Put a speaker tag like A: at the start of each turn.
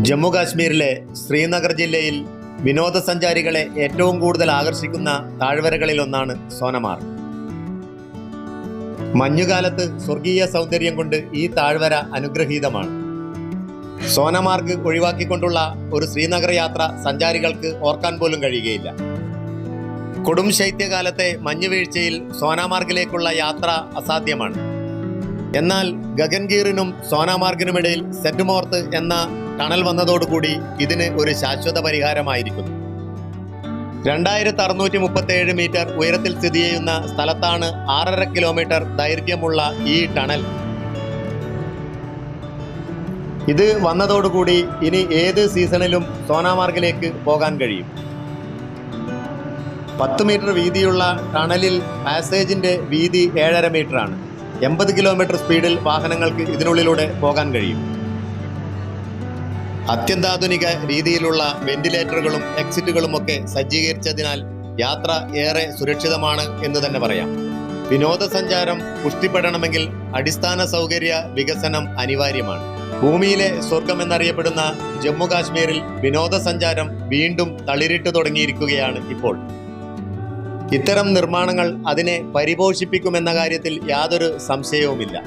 A: ജമ്മു കാശ്മീരിലെ ശ്രീനഗർ ജില്ലയിൽ വിനോദസഞ്ചാരികളെ ഏറ്റവും കൂടുതൽ ആകർഷിക്കുന്ന താഴ്വരകളിലൊന്നാണ് സോനമാർഗ്. മഞ്ഞുകാലത്ത് സ്വർഗീയ സൗന്ദര്യം കൊണ്ട് ഈ താഴ്വര അനുഗ്രഹീതമാണ്. സോനമാർഗ് ഒഴിവാക്കിക്കൊണ്ടുള്ള ഒരു ശ്രീനഗർ യാത്ര സഞ്ചാരികൾക്ക് ഓർക്കാൻ പോലും കഴിയുകയില്ല. കൊടും ശൈത്യകാലത്തെ മഞ്ഞുവീഴ്ചയിൽ സോനാമാർഗിലേക്കുള്ള യാത്ര അസാധ്യമാണ്. എന്നാൽ ഗഗൻഗീറിനും സോനാമാർഗിനുമിടയിൽ സെറ്റ്മോർത്ത് എന്ന ടണൽ വന്നതോടുകൂടി ഇതിന് ഒരു ശാശ്വത പരിഹാരമായിരിക്കുന്നു. 2637 മീറ്റർ ഉയരത്തിൽ സ്ഥിതി ചെയ്യുന്ന സ്ഥലത്താണ് 6.5 കിലോമീറ്റർ ദൈർഘ്യമുള്ള ഈ ടണൽ. ഇത് വന്നതോടുകൂടി ഇനി ഏത് സീസണിലും സോനാമാർഗിലേക്ക് പോകാൻ കഴിയും. 10 മീറ്റർ വീതിയുള്ള ടണലിൽ പാസേജിന്റെ വീതി 7.5 മീറ്ററാണ്. 80 കിലോമീറ്റർ സ്പീഡിൽ വാഹനങ്ങൾക്ക് ഇതിനുള്ളിലൂടെ പോകാൻ കഴിയും. അത്യന്താധുനിക രീതിയിലുള്ള വെന്റിലേറ്ററുകളും എക്സിറ്റുകളും ഒക്കെ സജ്ജീകരിച്ചതിനാൽ യാത്ര ഏറെ സുരക്ഷിതമാണ് എന്ന് തന്നെ പറയാം. വിനോദസഞ്ചാരം പുഷ്ടിപ്പെടണമെങ്കിൽ അടിസ്ഥാന സൗകര്യ വികസനം അനിവാര്യമാണ്. ഭൂമിയിലെ സ്വർഗം എന്നറിയപ്പെടുന്ന ജമ്മു കാശ്മീരിൽ വിനോദസഞ്ചാരം വീണ്ടും തളിരിട്ട് തുടങ്ങിയിരിക്കുകയാണ് ഇപ്പോൾ. ഇത്തരം നിർമ്മാണങ്ങൾ അതിനെ പരിപോഷിപ്പിക്കുമെന്ന കാര്യത്തിൽ യാതൊരു സംശയവുമില്ല.